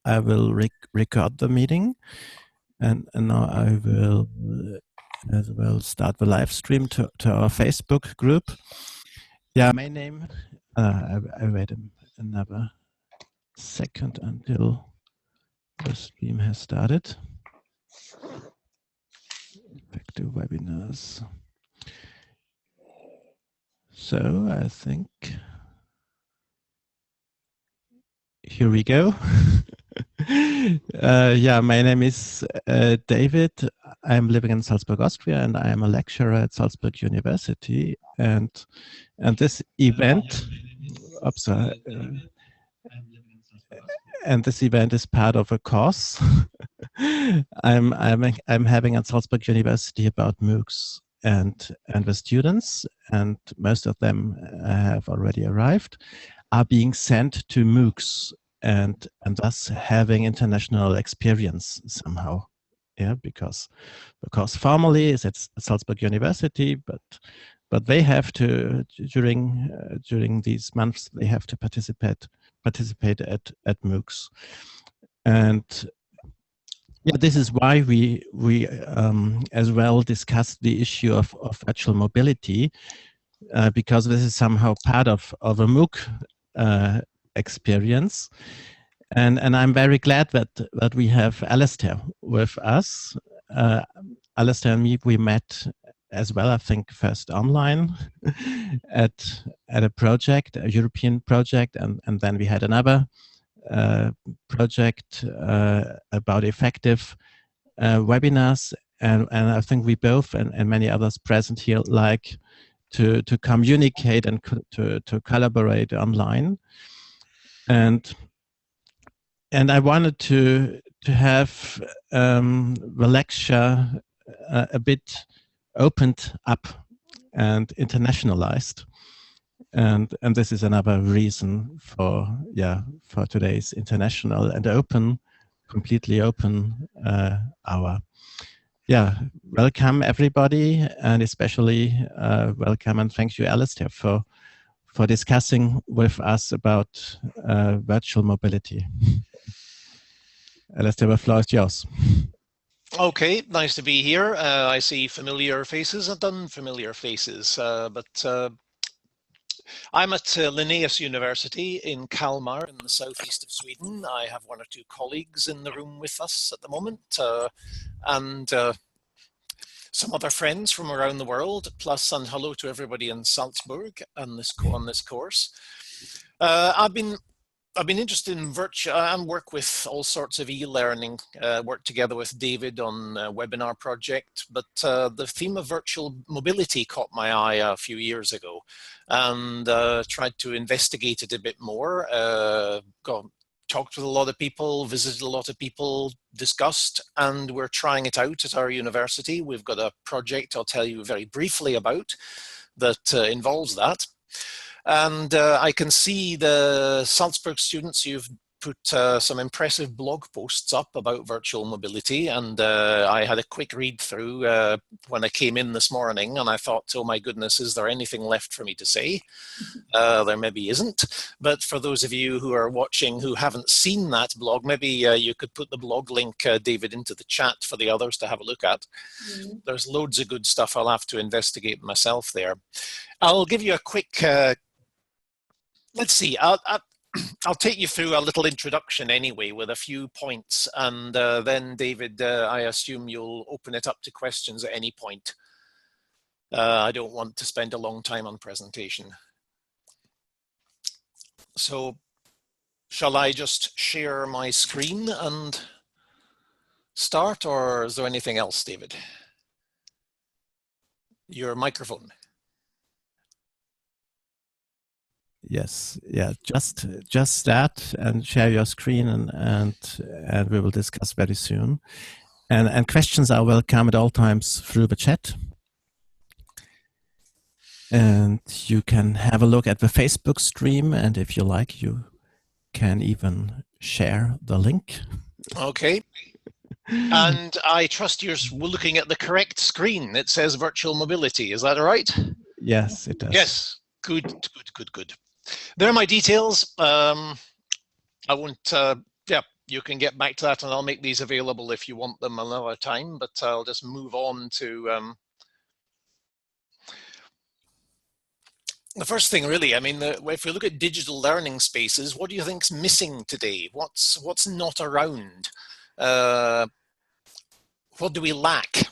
I will record the meeting, and now I will as well start the live stream to our Facebook group. Yeah, my name. I wait another second until the stream has started. Back to webinars. So I think here we go. Yeah, my name is David. I'm living in Salzburg, Austria, and I am a lecturer at Salzburg University. And this event, and this event is part of a course I'm having at Salzburg University about MOOCs and the students, and most of them have already arrived, are being sent to MOOCs and thus having international experience somehow. Yeah, because the course formally is at Salzburg University, but they have to during these months they have to participate at MOOCs. And yeah, this is why we as well discussed the issue of virtual mobility, because this is somehow part of a MOOC experience. And I'm very glad that we have Alastair with us. Alastair and me, we met as well, I think, first online at a project, a European project, and then we had another project about effective webinars, and I think we both and many others present here like to communicate and to collaborate online, and I wanted to have the lecture a bit opened up and internationalized. And this is another reason for today's international and open, completely open hour. Yeah, welcome everybody, and especially welcome and thank you, Alastair, for discussing with us about virtual mobility. Alastair, the floor is yours. Okay, nice to be here. I see familiar faces and unfamiliar faces, but I'm at Linnaeus University in Kalmar in the southeast of Sweden. I have one or two colleagues in the room with us at the moment, and some other friends from around the world, plus and hello to everybody in Salzburg on this course. I've been interested in virtual and work with all sorts of e-learning, work together with David on a webinar project, but the theme of virtual mobility caught my eye a few years ago, and tried to investigate it a bit more, talked with a lot of people, visited a lot of people, discussed, and we're trying it out at our university. We've got a project I'll tell you very briefly about that involves that. And I can see the Salzburg students, you've put some impressive blog posts up about virtual mobility, and I had a quick read through when I came in this morning, and I thought, oh my goodness, is there anything left for me to say? There maybe isn't, but for those of you who are watching who haven't seen that blog, maybe you could put the blog link, David, into the chat for the others to have a look at. Mm-hmm. There's loads of good stuff. I'll have to investigate myself there. I'll give you a quick let's see, I'll take you through a little introduction anyway with a few points, and then David, I assume you'll open it up to questions at any point. I don't want to spend a long time on presentation. So shall I just share my screen and start, or is there anything else, David? Your microphone. Yes, yeah, just that and share your screen, and we will discuss very soon. And questions are welcome at all times through the chat. And you can have a look at the Facebook stream, and if you like, you can even share the link. Okay. And I trust you're looking at the correct screen. It says virtual mobility. Is that right? Yes, it does. Yes. Good. There are my details. I won't, you can get back to that, and I'll make these available if you want them another time, but I'll just move on to the first thing, really. I mean, if we look at digital learning spaces, what do you think's missing today? What's not around? What do we lack?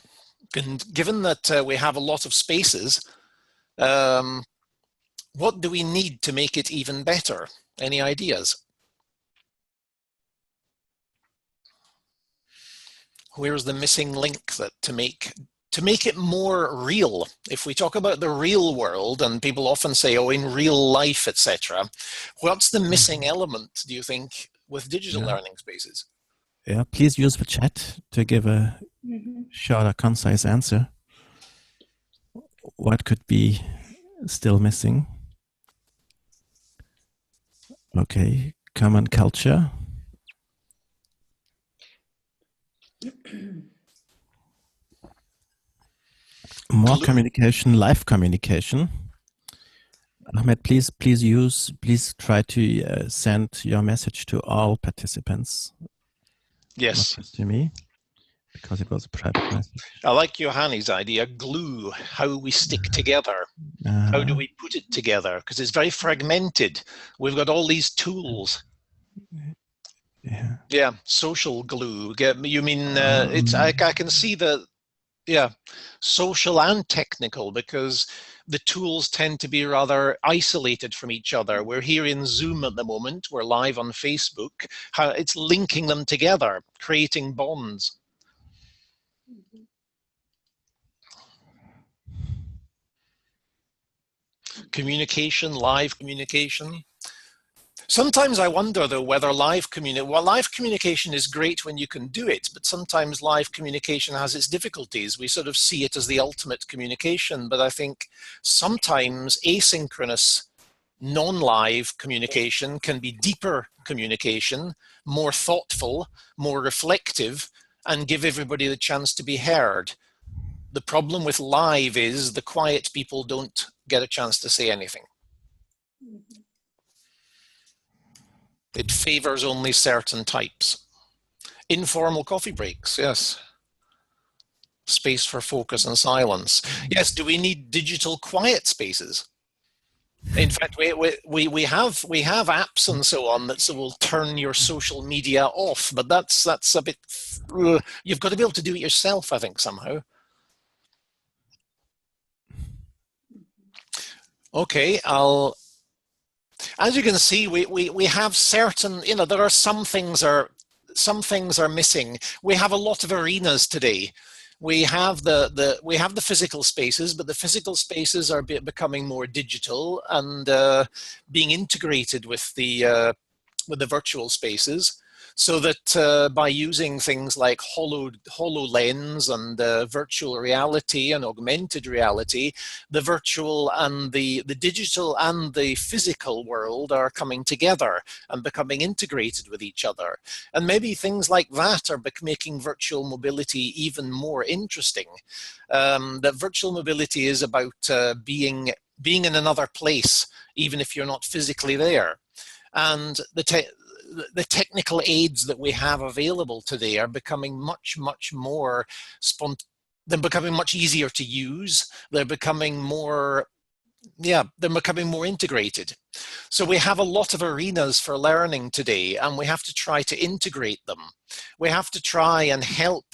And given that we have a lot of spaces, what do we need to make it even better? Any ideas? Where's the missing link that to make it more real? If we talk about the real world, and people often say, oh, in real life, etc., what's the missing element, do you think, with digital learning spaces? Yeah, please use the chat to give a short, concise answer. What could be still missing? Okay, common culture. More communication, live communication. Ahmed, please try to send your message to all participants. Yes. Not just to me, because it was a private message. I like Johanni's idea, glue, how we stick together. How do we put it together? Because it's very fragmented. We've got all these tools. Yeah, social glue. You mean, I can see the, social and technical, because the tools tend to be rather isolated from each other. We're here in Zoom at the moment. We're live on Facebook. How it's linking them together, creating bonds. Communication, live communication. Sometimes I wonder, though, whether live communication is great when you can do it, but sometimes live communication has its difficulties. We sort of see it as the ultimate communication, but I think sometimes asynchronous, non-live communication can be deeper communication, more thoughtful, more reflective, and give everybody the chance to be heard. The problem with live is the quiet people don't get a chance to say anything. It favors only certain types. Informal coffee breaks, yes. Space for focus and silence. Yes, do we need digital quiet spaces? In fact, we have apps and so on that will turn your social media off, but that's a bit, you've got to be able to do it yourself, I think, somehow. Okay, as you can see, we have certain, there are some things are missing. We have a lot of arenas today. We have the physical spaces, but the physical spaces are becoming more digital and being integrated with the virtual spaces. So that by using things like HoloLens and virtual reality and augmented reality, the virtual and the digital and the physical world are coming together and becoming integrated with each other. And maybe things like that are making virtual mobility even more interesting. That virtual mobility is about being in another place, even if you're not physically there. And the technical aids that we have available today are becoming much more they're becoming much easier to use. They're becoming more integrated. So we have a lot of arenas for learning today, and we have to try to integrate them. We have to try and help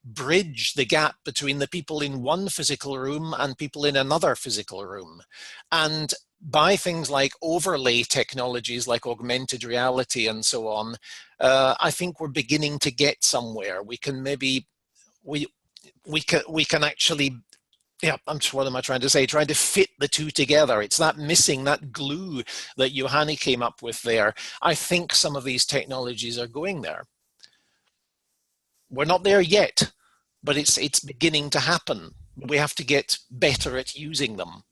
bridge the gap between the people in one physical room and people in another physical room. And by things like overlay technologies like augmented reality and so on, I think we're beginning to get somewhere. We can maybe, we can actually, what am I trying to say? Trying to fit the two together. It's that missing, that glue that Johanni came up with there. I think some of these technologies are going there. We're not there yet, but it's beginning to happen. We have to get better at using them.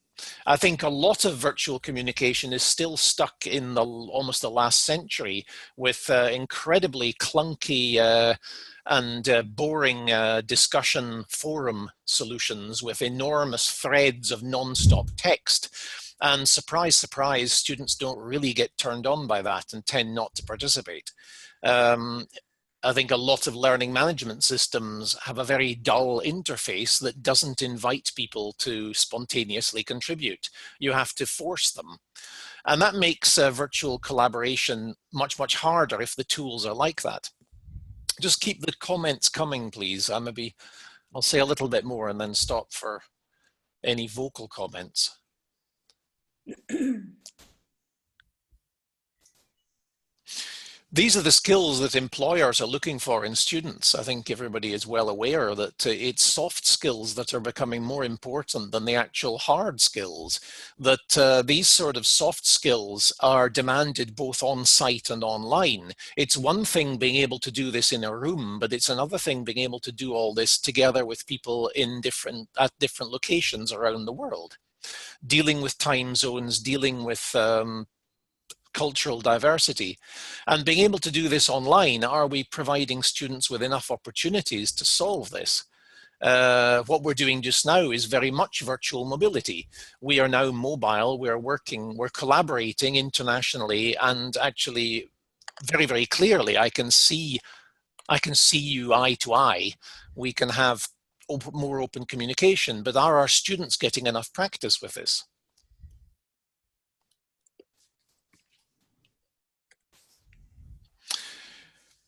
I think a lot of virtual communication is still stuck in almost the last century with incredibly clunky and boring discussion forum solutions with enormous threads of non-stop text. And surprise, surprise, students don't really get turned on by that and tend not to participate. I think a lot of learning management systems have a very dull interface that doesn't invite people to spontaneously contribute. You have to force them. And that makes virtual collaboration much, much harder if the tools are like that. Just keep the comments coming, please. I'll say a little bit more and then stop for any vocal comments. These are the skills that employers are looking for in students. I think everybody is well aware that it's soft skills that are becoming more important than the actual hard skills, that these sort of soft skills are demanded both on site and online. It's one thing being able to do this in a room, but it's another thing being able to do all this together with people at different locations around the world. Dealing with time zones, dealing with cultural diversity, and being able to do this online. Are we providing students with enough opportunities to solve this? What we're doing just now is very much virtual mobility. We are now mobile, we're collaborating internationally, and actually very, very clearly I can see you eye to eye. We can have more open communication, but are our students getting enough practice with this?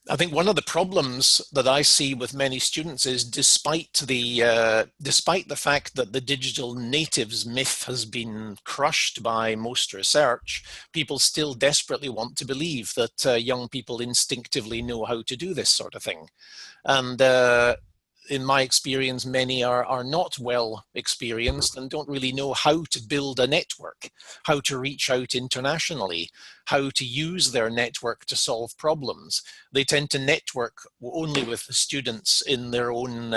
I think one of the problems that I see with many students is despite the fact that the digital natives myth has been crushed by most research, people still desperately want to believe that young people instinctively know how to do this sort of thing. And in my experience, many are not well experienced and don't really know how to build a network, how to reach out internationally, how to use their network to solve problems. They tend to network only with the students in their own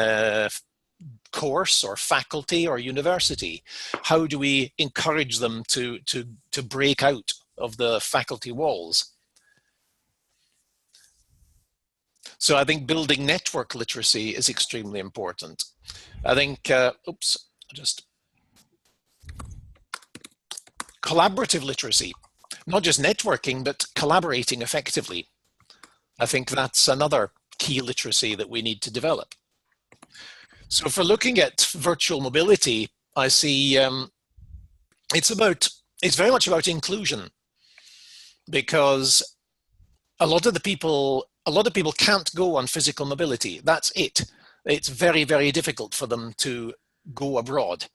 course or faculty or university. How do we encourage them to break out of the faculty walls? So I think building network literacy is extremely important. I think, collaborative literacy, not just networking, but collaborating effectively. I think that's another key literacy that we need to develop. So if we're looking at virtual mobility, I see it's very much about inclusion, because a lot of people can't go on physical mobility. That's it. It's very, very difficult for them to go abroad.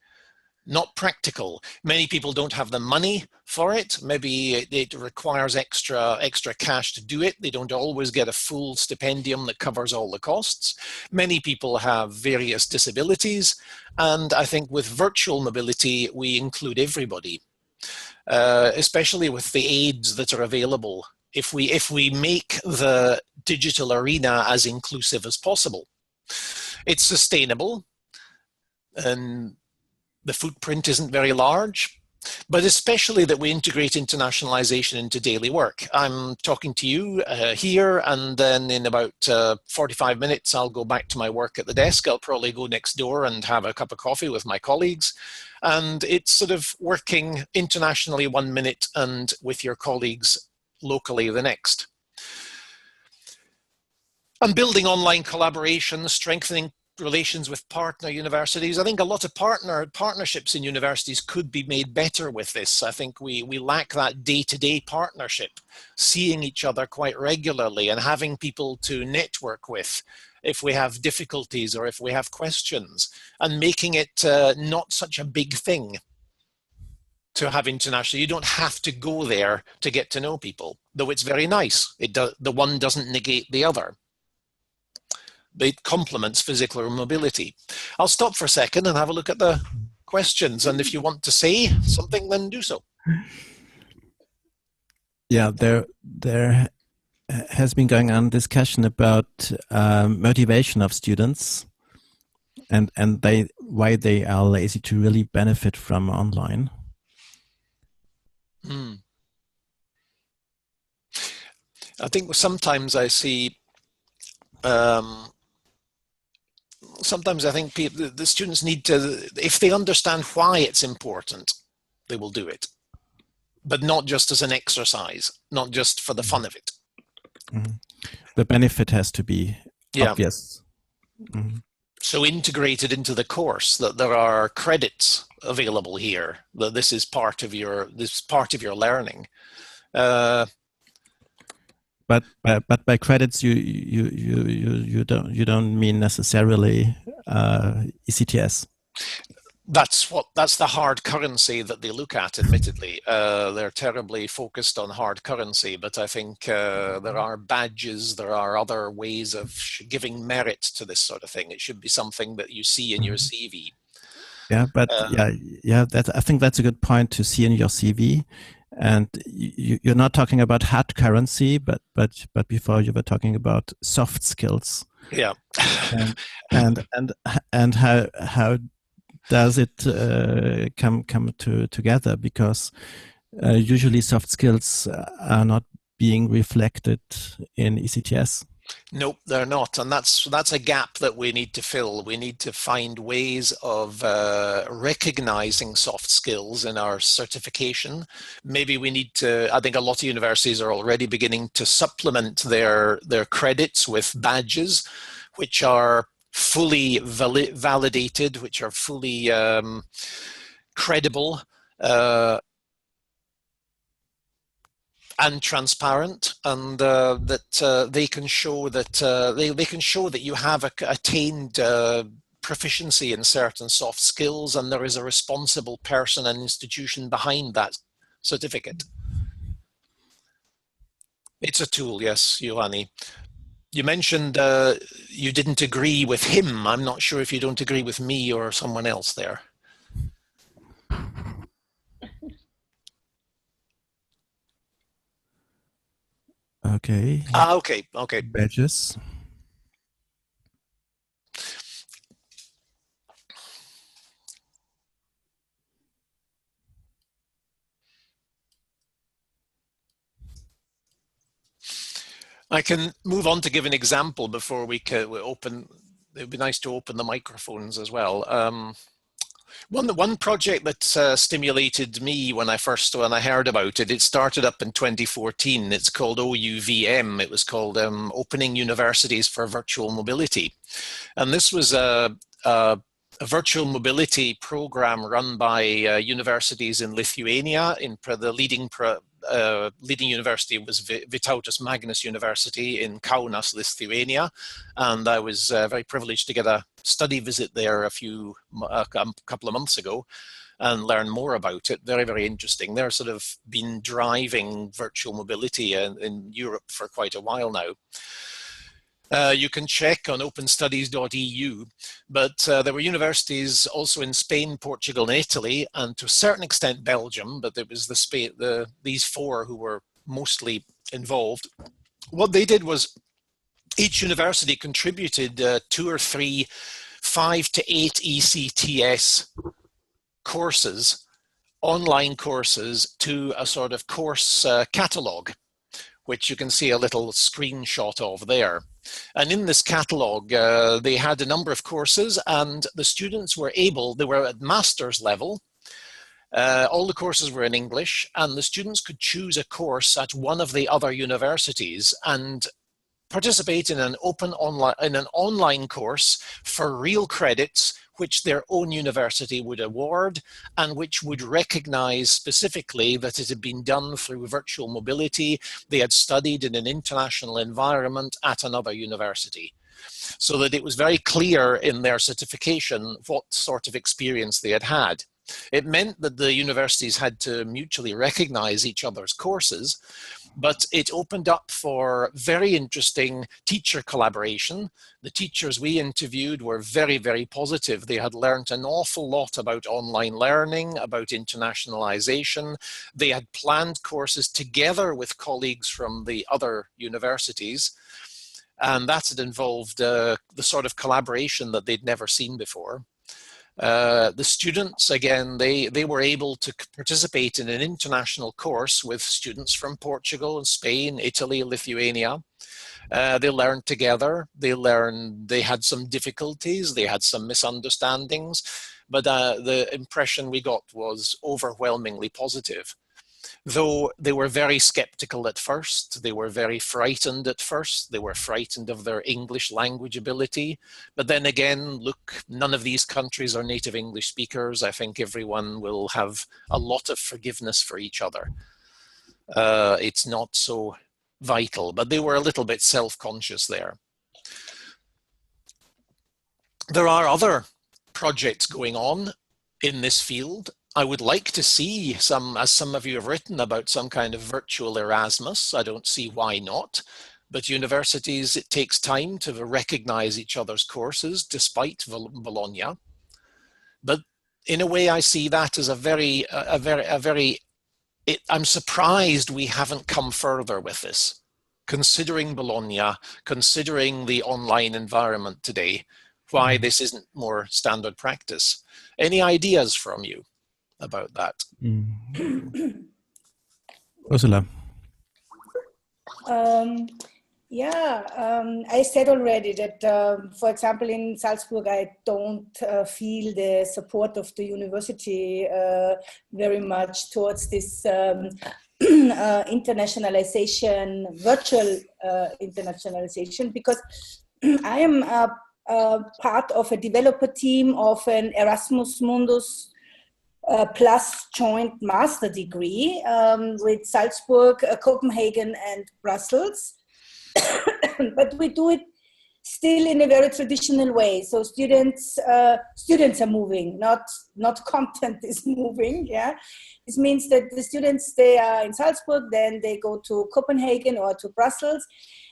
Not practical. Many people don't have the money for it. Maybe it requires extra cash to do it. They don't always get a full stipendium that covers all the costs. Many people have various disabilities. And I think with virtual mobility, we include everybody, especially with the aids that are available. If we make the digital arena as inclusive as possible, it's sustainable, and the footprint isn't very large, but especially that we integrate internationalization into daily work. I'm talking to you here, and then in about 45 minutes, I'll go back to my work at the desk. I'll probably go next door and have a cup of coffee with my colleagues. And it's sort of working internationally 1 minute and with your colleagues locally the next. And building online collaboration, strengthening relations with partner universities. I think a lot of partnerships in universities could be made better with this. I think we lack that day-to-day partnership, seeing each other quite regularly and having people to network with if we have difficulties or if we have questions, and making it not such a big thing to have international. You don't have to go there to get to know people, though it's very nice. The one doesn't negate the other. It complements physical mobility. I'll stop for a second and have a look at the questions. And if you want to say something, then do so. Yeah, there has been going on discussion about motivation of students and why they are lazy to really benefit from online. I think sometimes I see, sometimes I think the students need to, if they understand why it's important, they will do it. But not just as an exercise, not just for the fun of it. Mm-hmm. The benefit has to be obvious. Mm-hmm. So integrated into the course that there are credits available here, that this is part of your learning. But by credits you don't mean necessarily ECTS. That's the hard currency that they look at, admittedly. They're terribly focused on hard currency, but I think there are badges, there are other ways of giving merit to this sort of thing. It should be something that you see in your CV. Yeah, but I think that's a good point to see in your CV. And you're not talking about hard currency, but before you were talking about soft skills. Yeah. and how does it come together? Because usually soft skills are not being reflected in ECTS. Nope, they're not, and that's a gap that we need to fill. We need to find ways of recognizing soft skills in our certification. Maybe we need to, I think a lot of universities are already beginning to supplement their credits with badges, which are fully validated, which are fully credible, and transparent, and that they can show that they can show that you have attained proficiency in certain soft skills, and there is a responsible person and institution behind that certificate. It's a tool, yes, Johanni. You mentioned you didn't agree with him. I'm not sure if you don't agree with me or someone else there. Okay. Okay. Badges. I can move on to give an example before we open. It would be nice to open the microphones as well. One project that stimulated me when I heard about it, it started up in 2014. It's called OUVM. It was called Opening Universities for Virtual Mobility. And this was a virtual mobility program run by universities in Lithuania. The leading university was Vytautas Magnus University in Kaunas, Lithuania, and I was very privileged to get a study visit there a couple of months ago and learn more about it. Very, very interesting. They're sort of been driving virtual mobility in Europe for quite a while now. You can check on openstudies.eu, but there were universities also in Spain, Portugal, and Italy, and to a certain extent Belgium, but it was these four who were mostly involved. What they did was each university contributed 2 or 3, 5 to 8 ECTS courses, online courses, to a sort of course catalogue, which you can see a little screenshot of there. And in this catalogue, they had a number of courses, and the students they were at master's level. All the courses were in English, and the students could choose a course at one of the other universities and participate in an online course for real credits, which their own university would award, and which would recognize specifically that it had been done through virtual mobility. They had studied in an international environment at another university, so that it was very clear in their certification what sort of experience they had had. It meant that the universities had to mutually recognize each other's courses, but it opened up for very interesting teacher collaboration. The teachers we interviewed were very, very positive. They had learned an awful lot about online learning, about internationalization. They had planned courses together with colleagues from the other universities, and that had involved the sort of collaboration that they'd never seen before. The students, again, they were able to participate in an international course with students from Portugal and Spain, Italy, Lithuania. They learned together. They had some difficulties. They had some misunderstandings, but the impression we got was overwhelmingly positive. Though they were very skeptical at first, they were very frightened at first, they were frightened of their English language ability. But then again, look, none of these countries are native English speakers. I think everyone will have a lot of forgiveness for each other. It's not so vital, but they were a little bit self-conscious there. There are other projects going on in this field. I would like to see some, as some of you have written, about some kind of virtual Erasmus. I don't see why not. But universities, it takes time to recognize each other's courses despite Bologna. But in a way, I see that as I'm surprised we haven't come further with this. Considering Bologna, considering the online environment today, why this isn't more standard practice. Any ideas from you about that? Ursula. I said already that, for example, in Salzburg, I don't feel the support of the university very much towards this internationalization, virtual internationalization, because I am part of a developer team of an Erasmus Mundus plus joint master degree with Salzburg, Copenhagen, and Brussels. But we do it still in a very traditional way. So students are moving, not content is moving. Yeah, this means that the students, they are in Salzburg, then they go to Copenhagen or to Brussels,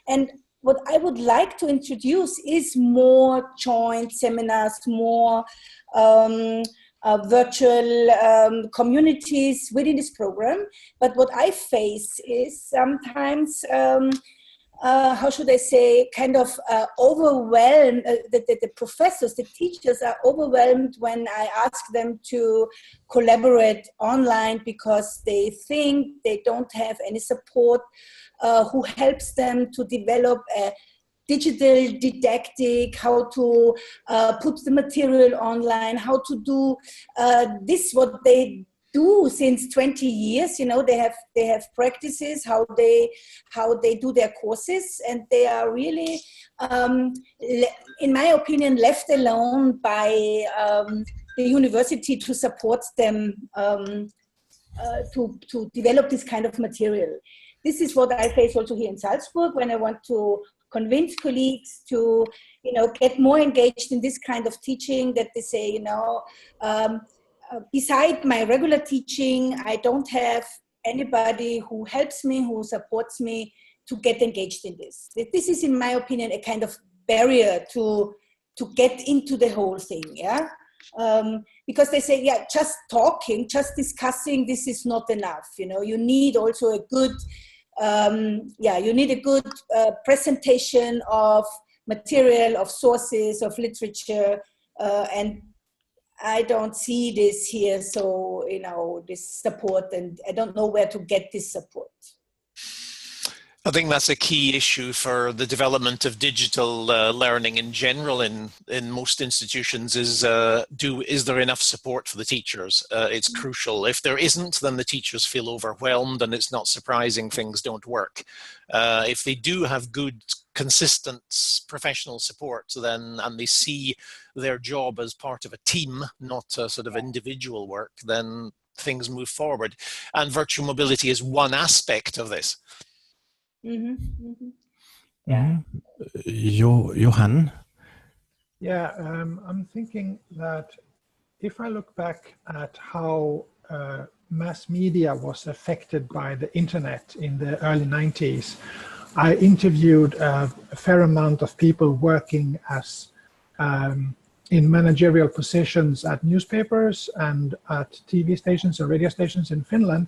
and what I would like to introduce is more joint seminars, more virtual communities within this program. But what I face is sometimes, how should I say, kind of overwhelmed, the professors, the teachers are overwhelmed when I ask them to collaborate online because they think they don't have any support who helps them to develop a digital didactic, how to put the material online, how to do this, what they do since 20 years. You know, they have practices, how they do their courses, and they are really, in my opinion, left alone by the university to support them to develop this kind of material. This is what I face also here in Salzburg when I want to convince colleagues to, get more engaged in this kind of teaching, that they say, beside my regular teaching, I don't have anybody who helps me, who supports me to get engaged in this. This is, in my opinion, a kind of barrier to get into the whole thing, yeah? Because they say, yeah, just talking, just discussing, this is not enough. You need also a good, you need a good presentation of material, of sources, of literature, and I don't see this here. So, this support, and I don't know where to get this support. I think that's a key issue for the development of digital learning in general in most institutions is there enough support for the teachers? It's crucial. If there isn't, then the teachers feel overwhelmed, and it's not surprising things don't work. If they do have good, consistent professional support, and they see their job as part of a team, not a sort of individual work, then things move forward. And virtual mobility is one aspect of this. Yeah. Johan? Yeah, I'm thinking that if I look back at how mass media was affected by the internet in the early 90s, I interviewed a fair amount of people working as in managerial positions at newspapers and at TV stations or radio stations in Finland.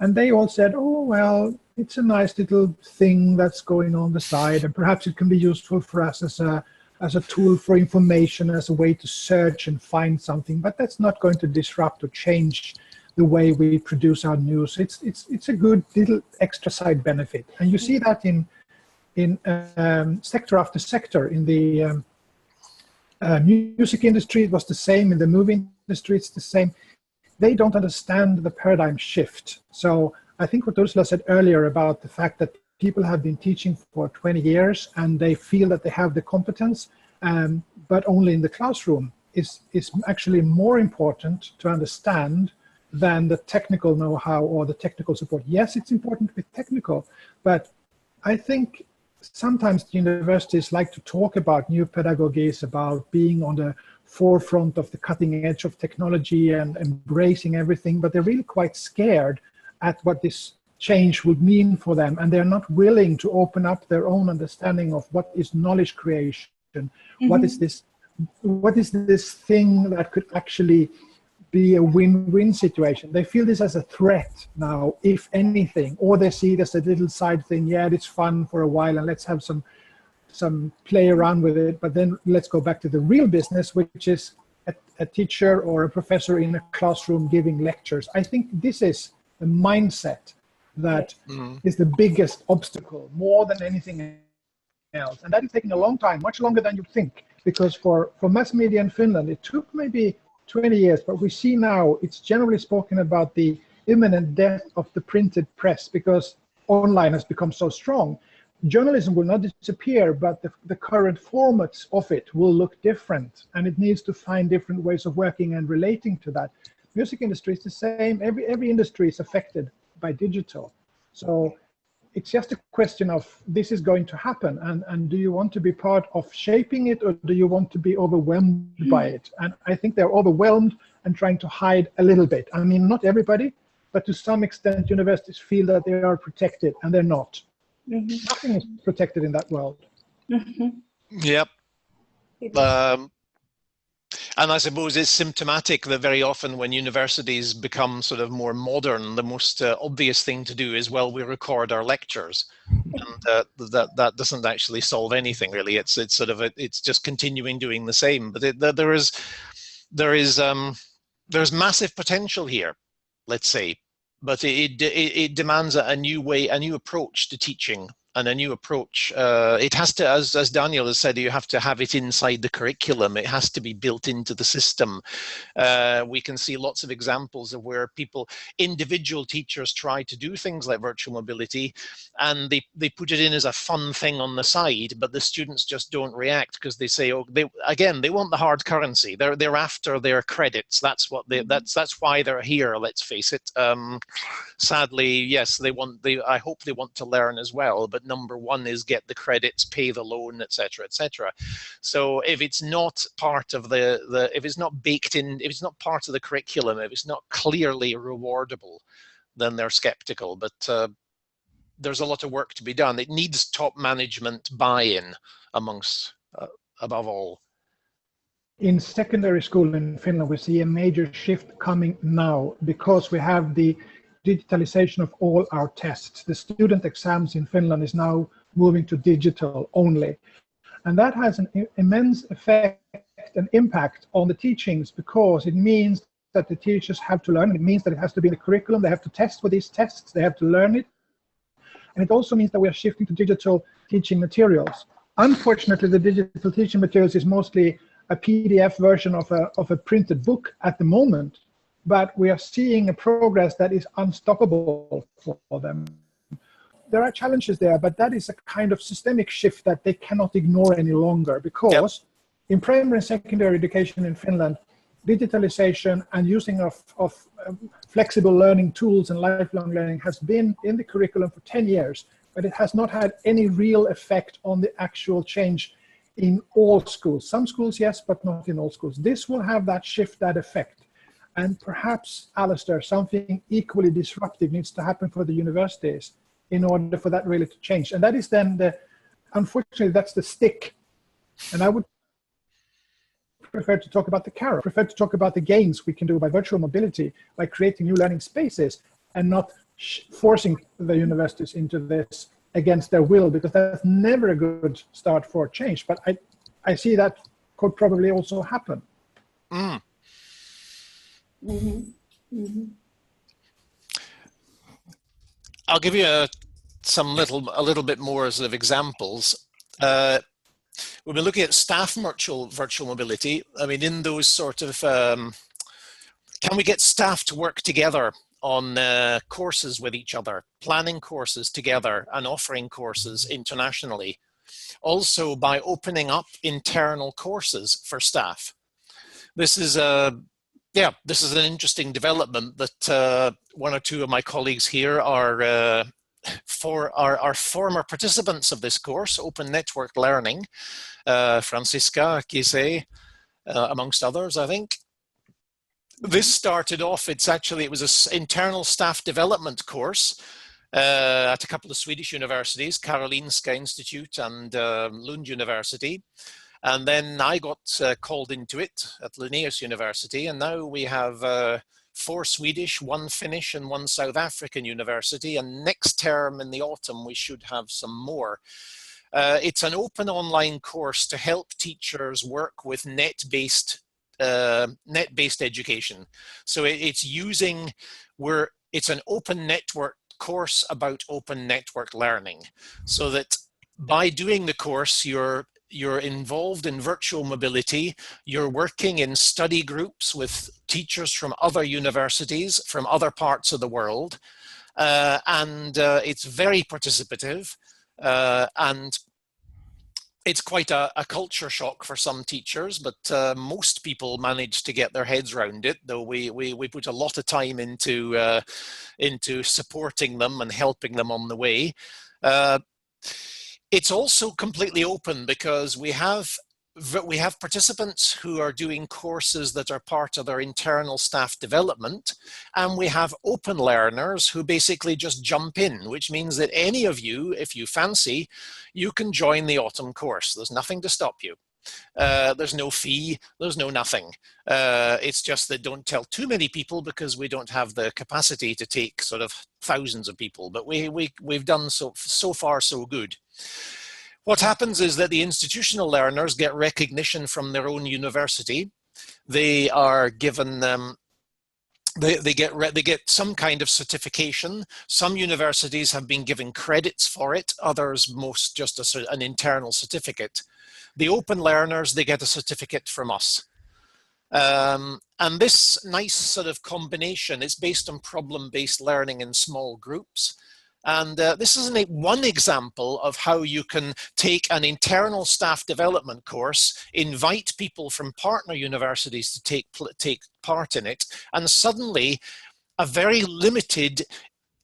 And they all said, oh, well, it's a nice little thing that's going on the side, and perhaps it can be useful for us as a as a tool for information, as a way to search and find something, but that's not going to disrupt or change the way we produce our news. It's a good little extra side benefit, and you see that in sector after sector. In the music industry, it was the same. In the movie industry, it's the same. They don't understand the paradigm shift. So I think what Röthler said earlier about the fact that people have been teaching for 20 years and they feel that they have the competence, but only in the classroom, is actually more important to understand than the technical know-how or the technical support. Yes, it's important to be technical, but I think sometimes the universities like to talk about new pedagogies, about being on the forefront of the cutting edge of technology and embracing everything, but they're really quite scared at what this change would mean for them, and they're not willing to open up their own understanding of what is knowledge creation, what is this thing that could actually be a win-win situation. They feel this as a threat now, if anything, or they see it as a little side thing. Yeah, it's fun for a while and let's have some play around with it, but then let's go back to the real business, which is a teacher or a professor in a classroom giving lectures. I think this is the mindset that is the biggest obstacle, more than anything else. And that is taking a long time, much longer than you think, because for mass media in Finland, it took maybe 20 years, but we see now it's generally spoken about the imminent death of the printed press because online has become so strong. Journalism will not disappear, but the current formats of it will look different, and it needs to find different ways of working and relating to that. Music industry is the same. Every industry is affected by digital. So it's just a question of this is going to happen, and do you want to be part of shaping it, or do you want to be overwhelmed by it? And I think they're overwhelmed and trying to hide a little bit. I mean, not everybody, but to some extent universities feel that they are protected, and they're not. Nothing is protected in that world. Yep. And I suppose it's symptomatic that very often when universities become sort of more modern, the most obvious thing to do is, well, we record our lectures, and that doesn't actually solve anything really. It's sort of it's just continuing doing the same. But there's massive potential here, let's say, but it demands a new way, a new approach to teaching. And a new approach. It has to, as Daniel has said, you have to have it inside the curriculum. It has to be built into the system. We can see lots of examples of where individual teachers try to do things like virtual mobility, and they put it in as a fun thing on the side, but the students just don't react because they say, oh, they want the hard currency. They're after their credits. That's what that's why they're here. Let's face it. Sadly, yes, I hope they want to learn as well, but number one is get the credits, pay the loan, etc., etc. So if it's not part of if it's not baked in, if it's not part of the curriculum, if it's not clearly rewardable, then they're skeptical. But there's a lot of work to be done. It needs top management buy-in amongst, above all. In secondary school in Finland, we see a major shift coming now because we have the digitalization of all our tests. The student exams in Finland is now moving to digital only. And that has an immense effect and impact on the teachings, because it means that the teachers have to learn. It means that it has to be in the curriculum. They have to test for these tests. They have to learn it. And it also means that we are shifting to digital teaching materials. Unfortunately, the digital teaching materials is mostly a PDF version of a printed book at the moment. But we are seeing a progress that is unstoppable for them. There are challenges there, but that is a kind of systemic shift that they cannot ignore any longer, because in primary and secondary education in Finland, digitalization and using of flexible learning tools and lifelong learning has been in the curriculum for 10 years, but it has not had any real effect on the actual change in all schools. Some schools, yes, but not in all schools. This will have that shift, that effect. And perhaps, Alastair, something equally disruptive needs to happen for the universities in order for that really to change. And that is then unfortunately, that's the stick. And I would prefer to talk about the carrot, prefer to talk about the gains we can do by virtual mobility, by creating new learning spaces, and not forcing the universities into this against their will, because that's never a good start for change. But I see that could probably also happen. Mm. Mm-hmm. Mm-hmm. I'll give you a little bit more sort of examples. We've been looking at staff virtual mobility. I mean, in those sort of, can we get staff to work together on courses with each other, planning courses together and offering courses internationally? Also by opening up internal courses for staff. This is this is an interesting development that one or two of my colleagues here are former participants of this course, Open Network Learning, Francisca, Kise, amongst others, I think. This started off, it was an internal staff development course at a couple of Swedish universities, Karolinska Institute and Lund University. And then I got called into it at Linnaeus University, and now we have 4 Swedish, 1 Finnish and 1 South African university, and next term in the autumn we should have some more. It's an open online course to help teachers work with net-based education. So it's an open network course about open network learning, so that by doing the course you're involved in virtual mobility, you're working in study groups with teachers from other universities, from other parts of the world, and it's very participative, and it's quite a culture shock for some teachers, but most people manage to get their heads around it, though we put a lot of time into supporting them and helping them on the way. It's also completely open because we have participants who are doing courses that are part of their internal staff development, and we have open learners who basically just jump in, which means that any of you, if you fancy, you can join the autumn course. There's nothing to stop you. There's no fee, there's no nothing. It's just that don't tell too many people because we don't have the capacity to take sort of thousands of people, but we've done so far so good. What happens is that the institutional learners get recognition from their own university. They are given they get some kind of certification. Some universities have been given credits for it, others just an internal certificate. The open learners, they get a certificate from us. And this nice sort of combination is based on problem-based learning in small groups. And this is one example of how you can take an internal staff development course, invite people from partner universities to take part in it, and suddenly a very limited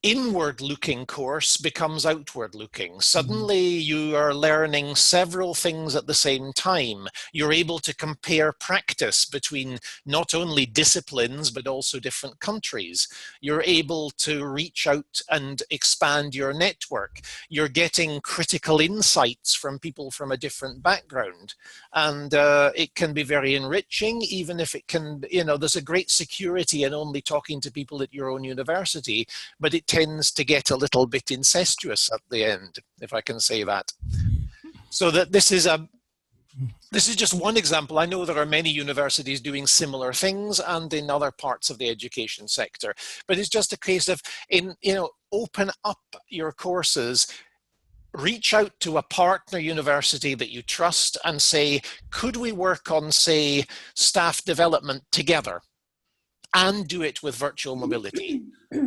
inward-looking course becomes outward-looking. Suddenly you are learning several things at the same time. You're able to compare practice between not only disciplines but also different countries. You're able to reach out and expand your network. You're getting critical insights from people from a different background. And it can be very enriching, even if it can, there's a great security in only talking to people at your own university, but it tends to get a little bit incestuous at the end, if I can say that. So that this is just one example. I know there are many universities doing similar things and in other parts of the education sector, but it's just a case of open up your courses, reach out to a partner university that you trust and say, could we work on, say, staff development together? And do it with virtual mobility.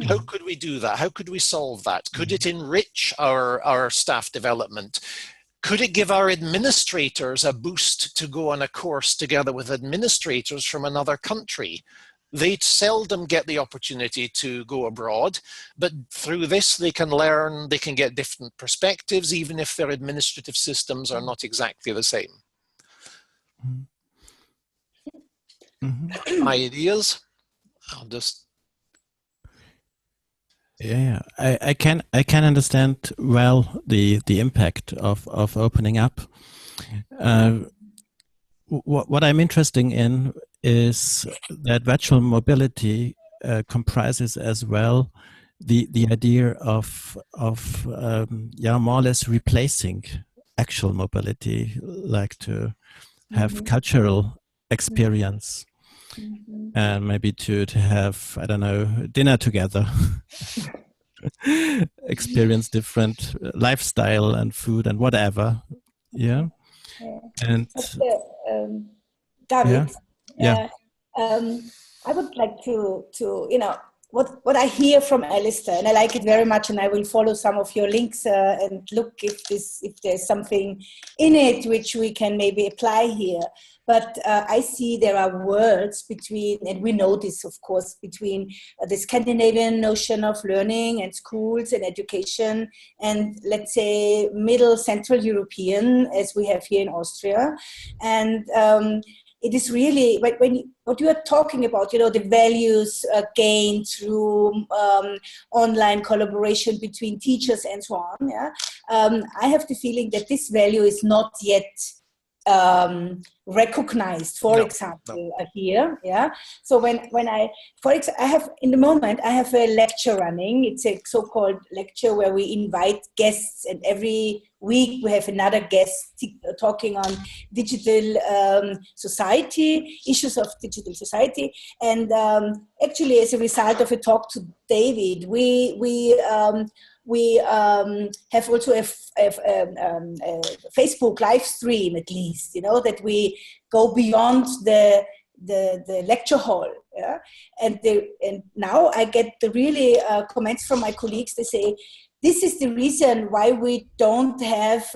How could we do that? How could we solve that? Could it enrich our staff development? Could it give our administrators a boost to go on a course together with administrators from another country? They seldom get the opportunity to go abroad, but through this they can learn, they can get different perspectives, even if their administrative systems are not exactly the same. Ideas? I'll just. Yeah, I can understand well the impact of opening up. What I'm interested in is that virtual mobility comprises as well the idea of more or less replacing actual mobility, like to have cultural experience, and maybe to have, I don't know, dinner together, experience different lifestyle and food and whatever. Yeah. And David, yeah. I would like to what I hear from Alastair, and I like it very much, and I will follow some of your links and look if there's something in it which we can maybe apply here. But I see there are worlds between, and we know this, of course, between the Scandinavian notion of learning and schools and education, and let's say Middle Central European, as we have here in Austria, and it is really, what you are talking about, the values gained through online collaboration between teachers and so on. Yeah, I have the feeling that this value is not yet recognized, for example, here. Yeah. So when I have a lecture running. It's a so-called lecture where we invite guests, and every week we have another guest talking on digital society, issues of digital society. And actually, as a result of a talk to David, we have also a Facebook live stream, at least, that we go beyond the lecture hall. Yeah? And now I get the really comments from my colleagues. They say, this is the reason why we don't have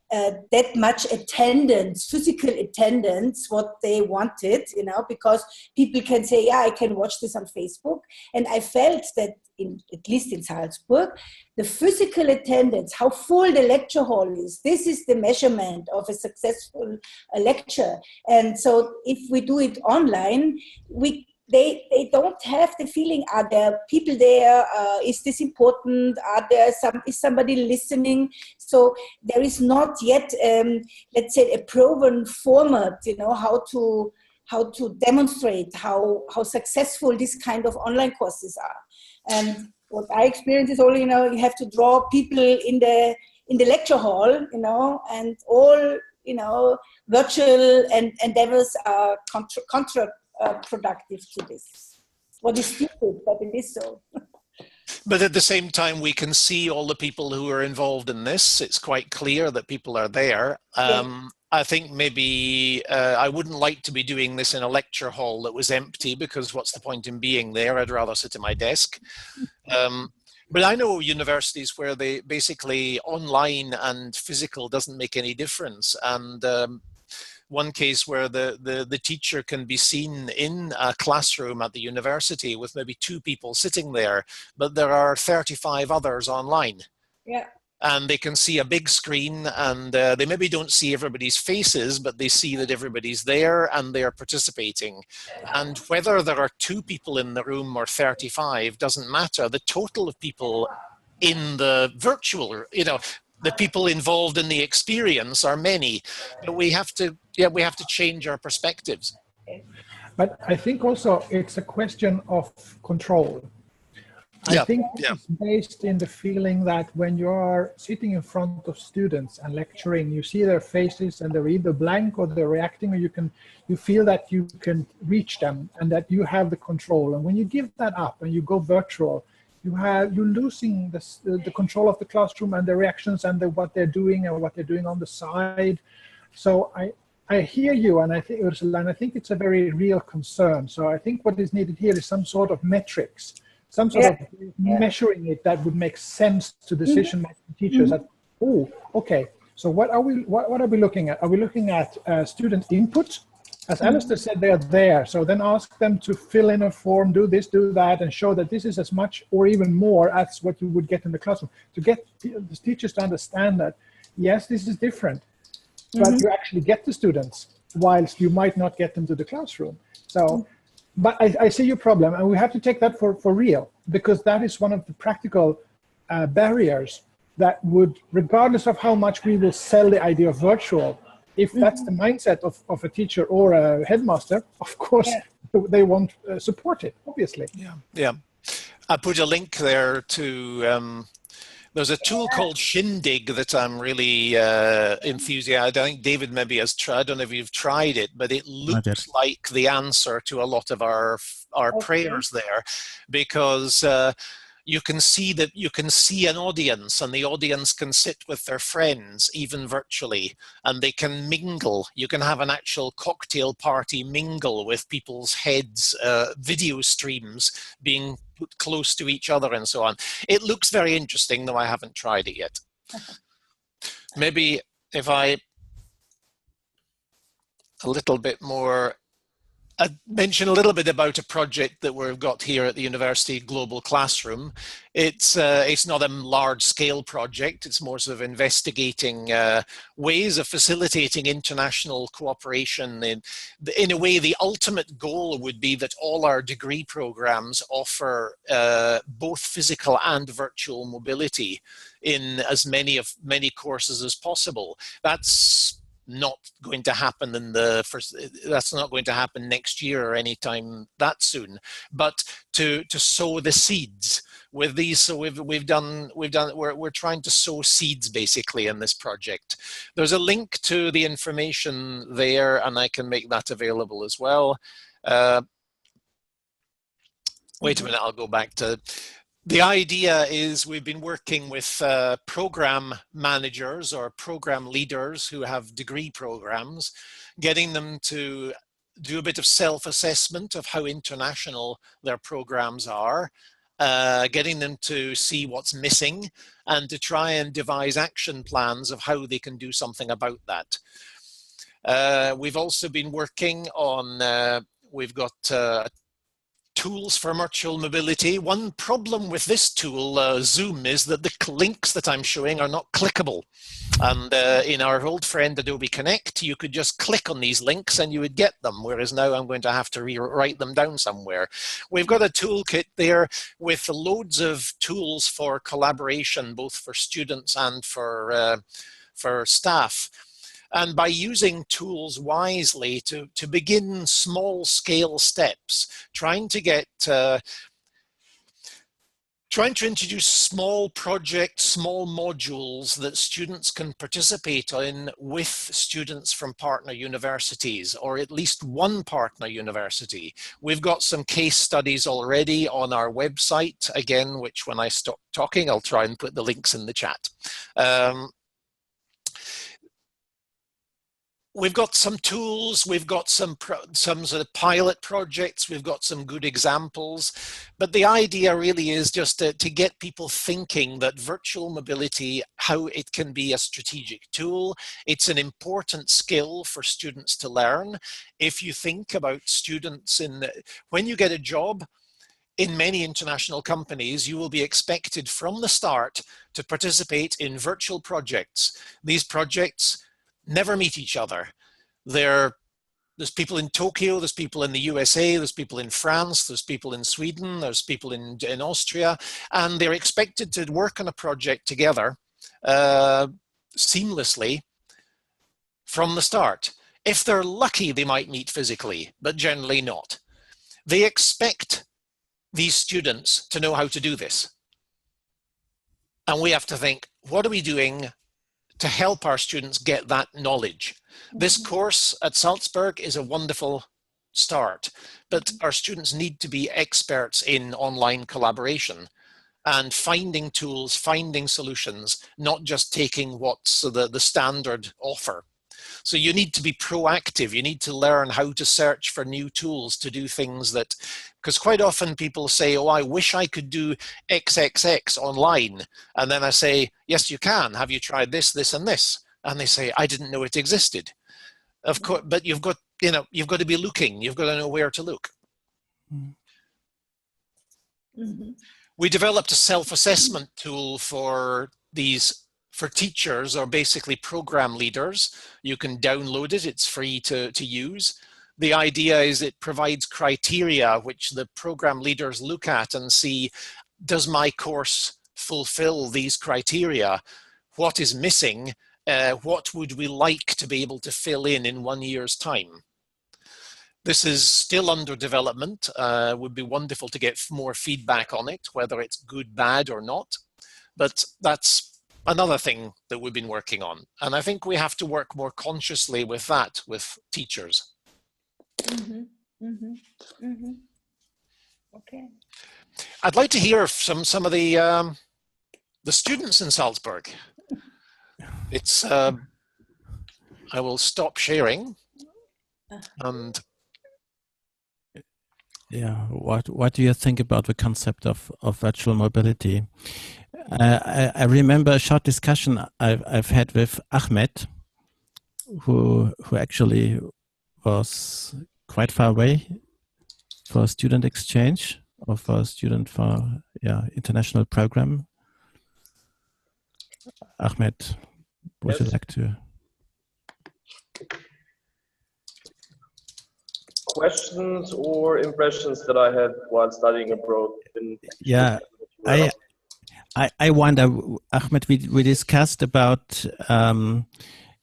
that much attendance, physical attendance, what they wanted, because people can say, yeah, I can watch this on Facebook. And I felt that, at least in Salzburg, the physical attendance, how full the lecture hall is, this is the measurement of a successful lecture. And so if we do it online, they don't have the feeling, are there people there, is this important, is somebody listening? So there is not yet, let's say, a proven format, how to demonstrate how successful this kind of online courses are. And what I experience is only, you have to draw people in the lecture hall, and all, virtual endeavors are counterproductive to this. What is stupid, but it is so. But at the same time, we can see all the people who are involved in this. It's quite clear that people are there. I think maybe I wouldn't like to be doing this in a lecture hall that was empty, because what's the point in being there? I'd rather sit at my desk. But I know universities where they basically online and physical doesn't make any difference. And one case where the teacher can be seen in a classroom at the university with maybe 2 people sitting there, but there are 35 others online. Yeah. And they can see a big screen, and they maybe don't see everybody's faces, but they see that everybody's there and they're participating. And whether there are 2 people in the room or 35 doesn't matter. The total of people in the virtual, the people involved in the experience are many, but we have to change our perspectives. But I think also it's a question of control. I think it's based in the feeling that when you are sitting in front of students and lecturing, you see their faces and they're either blank or they're reacting, or you feel that you can reach them and that you have the control. And when you give that up and you go virtual, you're losing the control of the classroom and the reactions and what they're doing and what they're doing on the side. So I hear you, and I think, Ursula, and I think it's a very real concern. So I think what is needed here is some sort of metrics, some sort of measuring it that would make sense to decision-making teachers. That, okay, so what are we looking at? Are we looking at student input? As Alastair said, they are there. So then ask them to fill in a form, do this, do that, and show that this is as much or even more as what you would get in the classroom. To get the teachers to understand that, yes, this is different, but you actually get the students, whilst you might not get them to the classroom. So, but I see your problem, and we have to take that for real, because that is one of the practical barriers that would, regardless of how much we will sell the idea of virtual, if that's the mindset of a teacher or a headmaster, of course, they won't support it, obviously. Yeah. I put a link there to There's a tool called Shindig that I'm really enthusiastic. I think David maybe has tried. I don't know if you've tried it, but it looks like the answer to a lot of our prayers there, because you can see that you can see an audience, and the audience can sit with their friends, even virtually, and they can mingle. You can have an actual cocktail party mingle with people's heads, video streams being put close to each other and so on. It looks very interesting, though I haven't tried it yet. Maybe if I a little bit more, I'd mention a little bit about a project that we've got here at the University Global Classroom. It's not a large-scale project. It's more sort of investigating ways of facilitating international cooperation. In a way, the ultimate goal would be that all our degree programs offer both physical and virtual mobility in as many courses as possible. That's not going to happen that's not going to happen next year or anytime that soon, but to sow the seeds with these. So we're trying to sow seeds basically in this project. There's a link to the information there, and I can make that available as well. Wait a minute, I'll go back to. The idea is we've been working with program managers or program leaders who have degree programs, getting them to do a bit of self-assessment of how international their programs are, getting them to see what's missing, and to try and devise action plans of how they can do something about that. We've also been working on, we've got tools for virtual mobility. One problem with this tool, Zoom, is that the links that I'm showing are not clickable. And in our old friend Adobe Connect, you could just click on these links and you would get them, whereas now I'm going to have to rewrite them down somewhere. We've got a toolkit there with loads of tools for collaboration, both for students and for staff. And by using tools wisely to begin small scale steps, trying to introduce small projects, small modules that students can participate in with students from partner universities, or at least one partner university. We've got some case studies already on our website, again, which when I stop talking, I'll try and put the links in the chat. We've got some tools, we've got some sort of pilot projects, we've got some good examples, but the idea really is just to get people thinking that virtual mobility, how it can be a strategic tool. It's an important skill for students to learn. If you think about students when you get a job, in many international companies, you will be expected from the start to participate in virtual projects. These projects never meet each other. There's people in Tokyo, there's people in the USA, there's people in France, there's people in Sweden, there's people in Austria, and they're expected to work on a project together seamlessly from the start. If they're lucky, they might meet physically, but generally not. They expect these students to know how to do this. And we have to think, what are we doing to help our students get that knowledge? This course at Salzburg is a wonderful start, but our students need to be experts in online collaboration and finding tools, finding solutions, not just taking what's the standard offer. So you need to be proactive. You need to learn how to search for new tools to do things that, because quite often people say, oh, I wish I could do XXX online. And then I say, yes, you can. Have you tried this, this, and this? And they say, I didn't know it existed. Of course, but you've got to be looking. You've got to know where to look. Mm-hmm. We developed a self-assessment tool for teachers, or basically program leaders. You can download it. It's free to use. The idea is it provides criteria which the program leaders look at and see, does my course fulfill these criteria? What is missing? What would we like to be able to fill in 1 year's time? This is still under development. Would be wonderful to get more feedback on it, whether it's good, bad, or not. But that's another thing that we've been working on. And I think we have to work more consciously with that, with teachers. Okay. I'd like to hear from some of the students in Salzburg. It's, I will stop sharing and yeah, what do you think about the concept of virtual mobility? I remember a short discussion I've had with Ahmed, who actually was quite far away for a student exchange or for a student for international program. Ahmed, would you like to? Questions or impressions that I had while studying abroad? Yeah, I wonder, Ahmed, we discussed about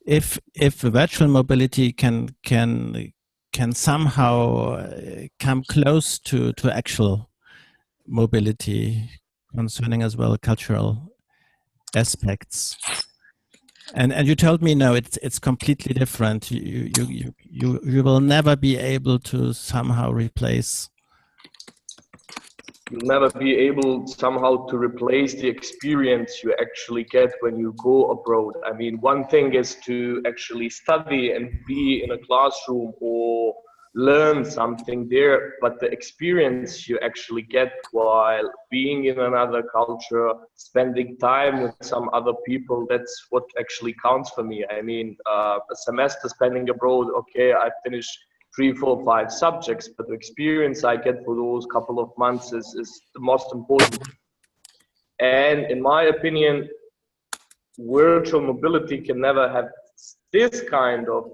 if virtual mobility can somehow come close to actual mobility concerning as well cultural aspects. And you told me no, it's completely different. You will never be able to somehow replace. You'll never be able somehow to replace the experience you actually get when you go abroad. I mean, one thing is to actually study and be in a classroom or learn something there, but the experience you actually get while being in another culture, spending time with some other people, that's what actually counts for me. I mean, a semester spending abroad, okay, I finished 3, 4, 5 subjects, but the experience I get for those couple of months is the most important. And in my opinion, virtual mobility can never have this kind of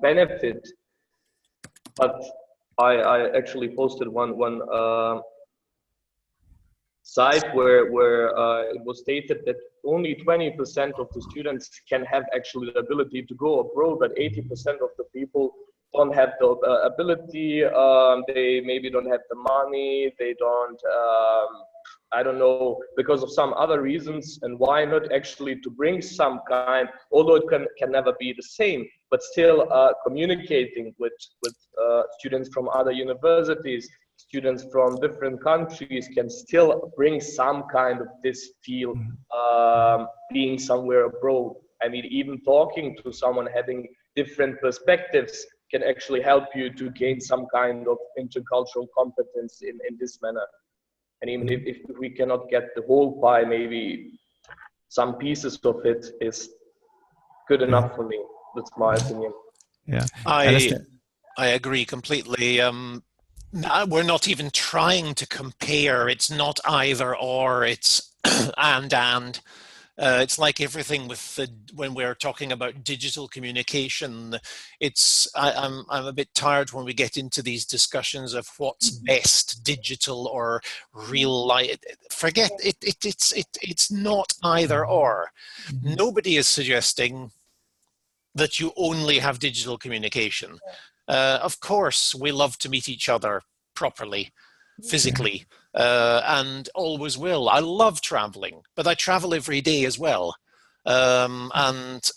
benefit. But I actually posted one site where it was stated that only 20% of the students can have actually the ability to go abroad, but 80% of the people don't have the ability. They maybe don't have the money. They don't, I don't know, because of some other reasons. And why not actually to bring some kind, although it can never be the same, but still communicating with students from other universities, students from different countries can still bring some kind of this feel being somewhere abroad. I mean, even talking to someone having different perspectives can actually help you to gain some kind of intercultural competence in this manner. And even if we cannot get the whole pie, maybe some pieces of it is good enough for me. That's my opinion. Yeah, I agree completely. We're not even trying to compare. It's not either or. It's and. It's like everything with when we're talking about digital communication. I'm a bit tired when we get into these discussions of what's best, digital or real life. Forget it. It's not either or. Nobody is suggesting that you only have digital communication. Of course, we love to meet each other properly, physically, and always will. I love traveling, but I travel every day as well. And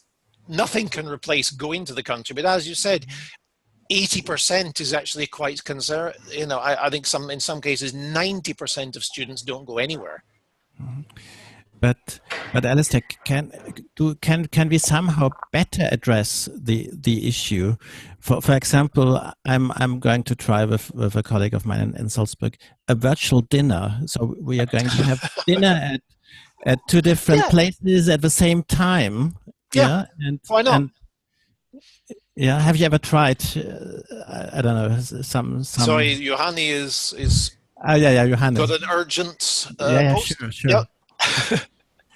nothing can replace going to the country. But as you said, 80% is actually quite concerned. You know, I think in some cases, 90% of students don't go anywhere. But Alastair, can we somehow better address the issue? For example, I'm going to try with a colleague of mine in Salzburg a virtual dinner. So we are going to have dinner at 2 different places at the same time. Yeah. And why not? And, yeah. Have you ever tried? I don't know. Some. Sorry, Johanni is. Johanni Got an urgent post. Sure. Yep.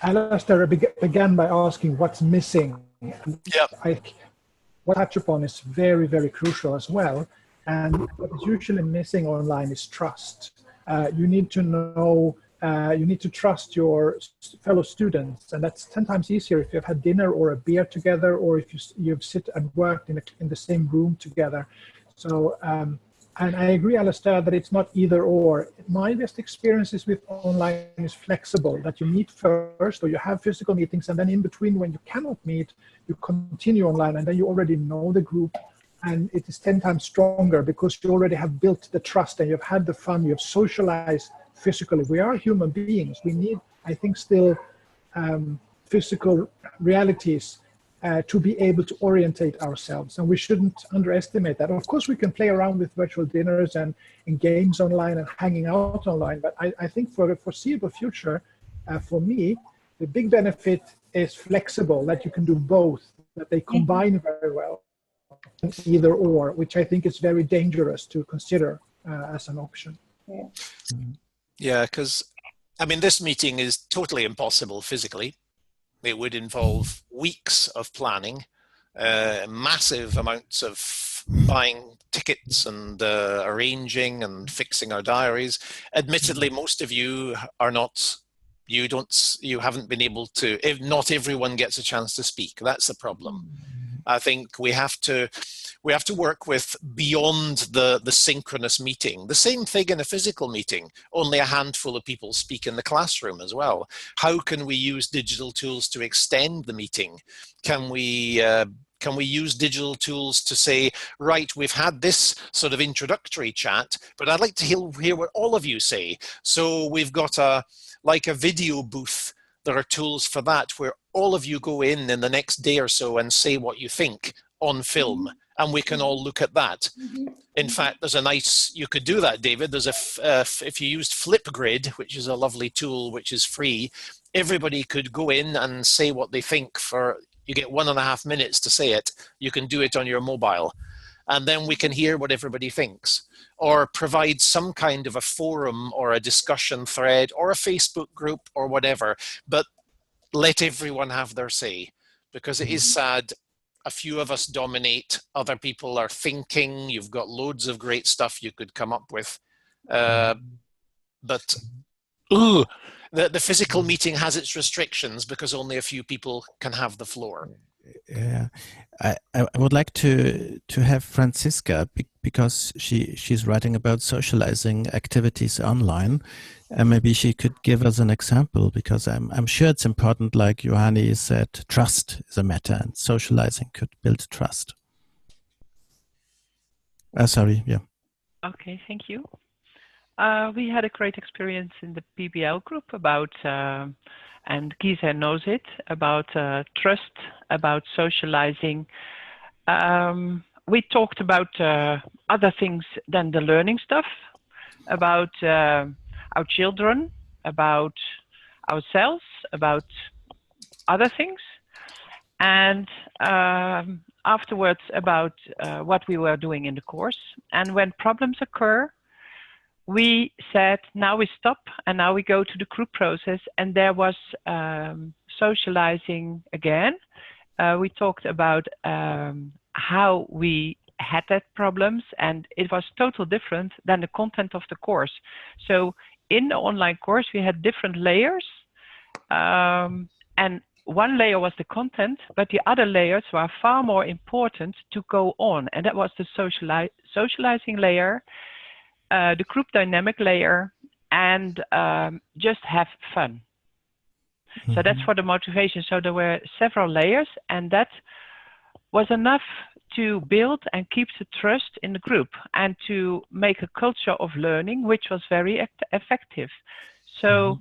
Alastair began by asking what's missing. Yep. What I touch upon is very, very crucial as well. And what is usually missing online is trust. You need to know, you need to trust your fellow students. And that's 10 times easier if you've had dinner or a beer together, or if you've sit and worked in the same room together. So And I agree, Alastair, that it's not either or. My best experiences with online is flexible, that you meet first or you have physical meetings, and then in between when you cannot meet, you continue online, and then you already know the group, and it is 10 times stronger because you already have built the trust and you've had the fun, you've socialized physically. We are human beings. We need, I think, still physical realities to be able to orientate ourselves, and we shouldn't underestimate that. Of course, we can play around with virtual dinners and games online and hanging out online, but I think for the foreseeable future, for me, the big benefit is flexible, that you can do both, that they combine very well, either or, which I think is very dangerous to consider as an option. Yeah, because, I mean, this meeting is totally impossible physically. It would involve weeks of planning, massive amounts of buying tickets and arranging and fixing our diaries. Admittedly, most of you are not, you haven't been able to, if not everyone gets a chance to speak. That's the problem. I think we have to work with beyond the synchronous meeting. The same thing in a physical meeting, only a handful of people speak in the classroom as well. How can we use digital tools to extend the meeting? Can we use digital tools to say, right, we've had this sort of introductory chat, but I'd like to hear what all of you say. So we've got like a video booth. There are tools for that where all of you go in the next day or so and say what you think on film, and we can all look at that. In fact, there's a nice, you could do that, David. There's if you used Flipgrid, which is a lovely tool, which is free, everybody could go in and say what they think you get 1.5 minutes to say it. You can do it on your mobile. And then we can hear what everybody thinks, or provide some kind of a forum or a discussion thread or a Facebook group or whatever, but let everyone have their say, because it is sad. A few of us dominate, other people are thinking. You've got loads of great stuff you could come up with, but the physical meeting has its restrictions because only a few people can have the floor. Yeah, I would like to have Franziska, because she's writing about socializing activities online, and maybe she could give us an example, because I'm sure it's important, like Johanni said, trust is a matter, and socializing could build trust. Sorry, yeah. Okay, thank you. We had a great experience in the PBL group about and Gisa knows it, about trust, about socializing. We talked about other things than the learning stuff, about our children, about ourselves, about other things, and afterwards about what we were doing in the course. And when problems occur, we said, now we stop and now we go to the group process, and there was socializing again. We talked about how we had that problems, and it was totally different than the content of the course. So in the online course, we had different layers, and one layer was the content, but the other layers were far more important to go on, and that was the socializing layer, the group dynamic layer, and just have fun. Mm-hmm. So that's for the motivation. So there were several layers, and that was enough to build and keep the trust in the group and to make a culture of learning, which was very effective. So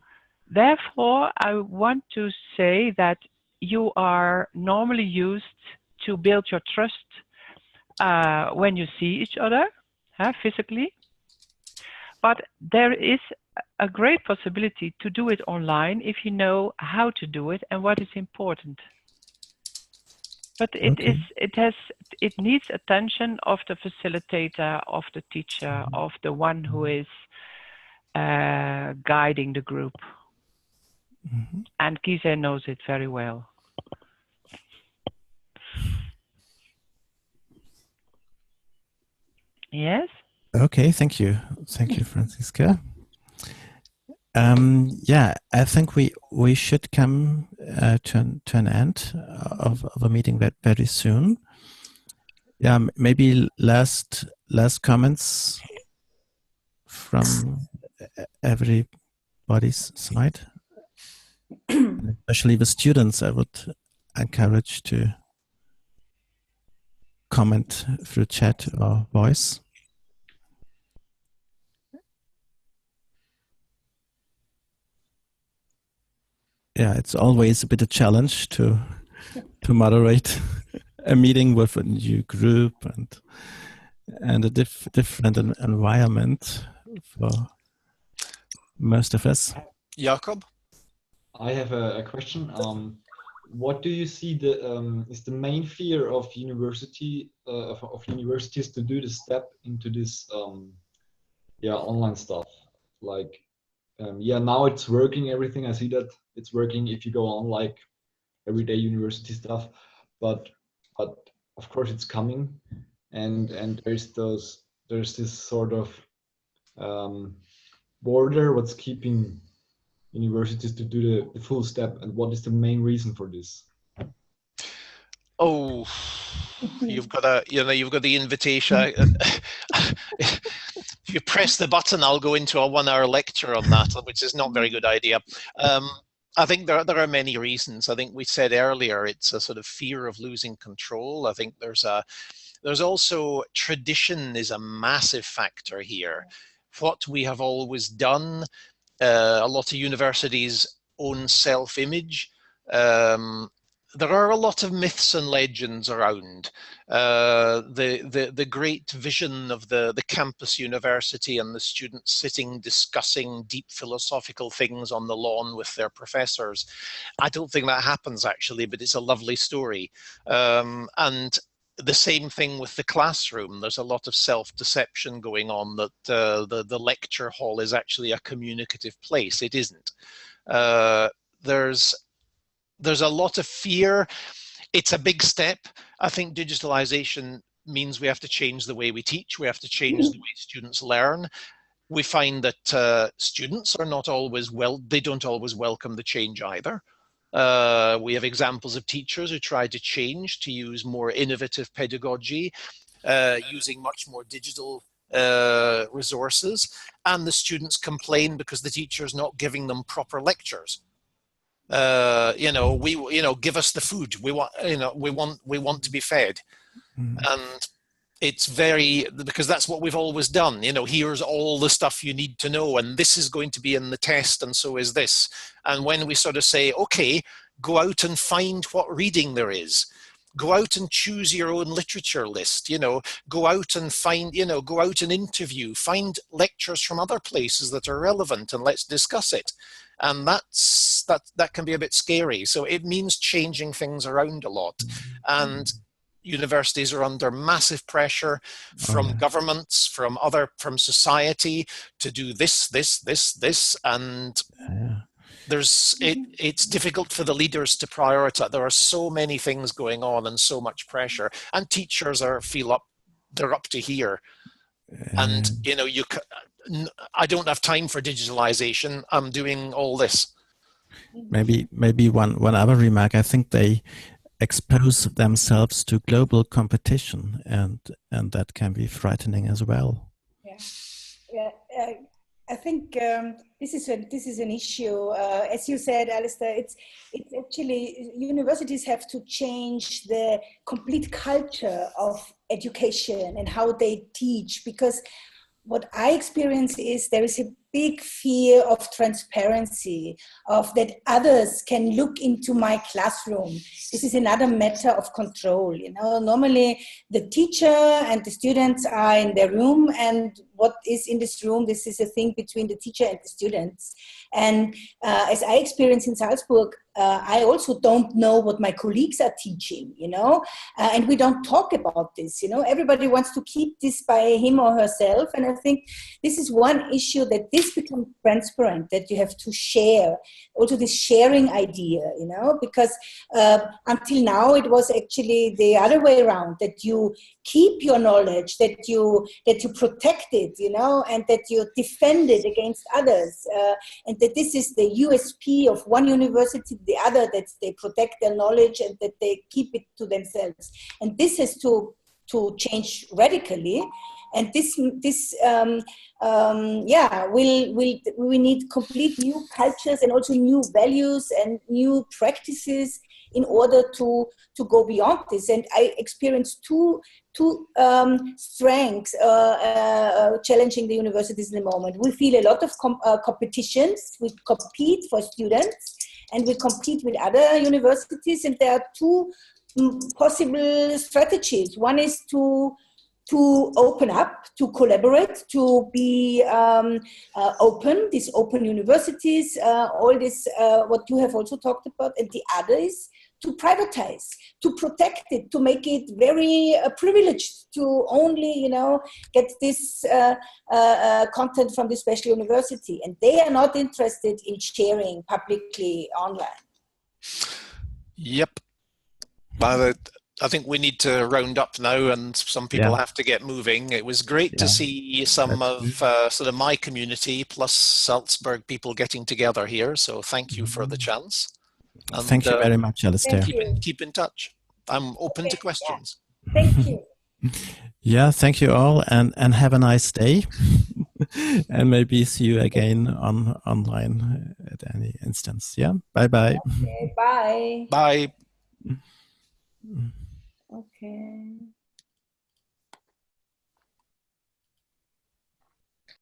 therefore, I want to say that you are normally used to build your trust when you see each other physically. But there is a great possibility to do it online if you know how to do it and what is important. But it needs attention of the facilitator, of the teacher, of the one who is guiding the group. Mm-hmm. And Gise knows it very well. Yes? Okay, thank you. Thank you, Franziska. Yeah, I think we should come to an end of a meeting very soon. Yeah, maybe last last comments from everybody's side? Especially the students, I would encourage to comment through chat or voice. Yeah, it's always a bit of a challenge to moderate a meeting with a new group and a different environment for most of us. Jakob? I have a question. What do you see is the main fear of universities to do the step into this online stuff? Like, now it's working, everything. I see that it's working if you go on like everyday university stuff, but of course it's coming, and there's this sort of border. What's keeping universities to do the full step, and what is the main reason for this? Oh, you've got the invitation. If you press the button, I'll go into a 1-hour lecture on that, which is not a very good idea. I think there are many reasons. I think we said earlier it's a sort of fear of losing control. I think there's also tradition is a massive factor here. What we have always done, a lot of universities own self-image. There are a lot of myths and legends around. The great vision of the campus university and the students sitting discussing deep philosophical things on the lawn with their professors. I don't think that happens actually, but it's a lovely story. And the same thing with the classroom. There's a lot of self-deception going on that the lecture hall is actually a communicative place. It isn't. There's a lot of fear. It's a big step. I think digitalization means we have to change the way we teach. We have to change the way students learn. We find that students are not always they don't always welcome the change either. We have examples of teachers who try to change to use more innovative pedagogy, using much more digital resources, and the students complain because the teacher is not giving them proper lectures. Give us the food. We want to be fed. And it's because that's what we've always done. Here's all the stuff you need to know, and this is going to be in the test, and so is this. And when we sort of say, okay, go out and find what reading there is, go out and choose your own literature list, go out and find, go out and interview, find lectures from other places that are relevant, and let's discuss it. And that can be a bit scary. So it means changing things around a lot. And universities are under massive pressure from governments, from society to do this, and it's difficult for the leaders to prioritize. There are so many things going on and so much pressure, and teachers they're up to here. And I don't have time for digitalization. I'm doing all this. Maybe one other remark. I think they expose themselves to global competition, and that can be frightening as well. I think this is an issue. As you said, Alastair, it's actually universities have to change the complete culture of education and how they teach, because what I experience is there is a big fear of transparency, of that others can look into my classroom. This is another matter of control. Normally the teacher and the students are in their room, and what is in this room, this is a thing between the teacher and the students. And as I experience in Salzburg, I also don't know what my colleagues are teaching, and we don't talk about this, everybody wants to keep this by him or herself. And I think this is one issue, that this becomes transparent, that you have to share, also this sharing idea, because until now it was actually the other way around, that you keep your knowledge, that you protect it, and that you defend it against others, and that this is the USP of one university, the other, that they protect their knowledge and that they keep it to themselves. And this has to change radically. And we need complete new cultures and also new values and new practices in order to go beyond this. And I experienced two strengths challenging the universities in the moment. We feel a lot of competitions. We compete for students and we compete with other universities, and there are two possible strategies. One is to open up, to collaborate, to be open, these open universities, all this, what you have also talked about. And the other is to privatize, to protect it, to make it very privileged, to only, get this content from the special university. And they are not interested in sharing publicly online. Yep. Well, I think we need to round up now, and some people have to get moving. It was great to see some of sort of my community plus Salzburg people getting together here. So thank you for the chance. And, thank you very much, Alastair. Keep in touch. I'm open to questions. Thank you. Yeah, thank you all, and have a nice day. And maybe see you again online at any instance. Yeah, bye-bye. Okay, bye. Bye. Okay.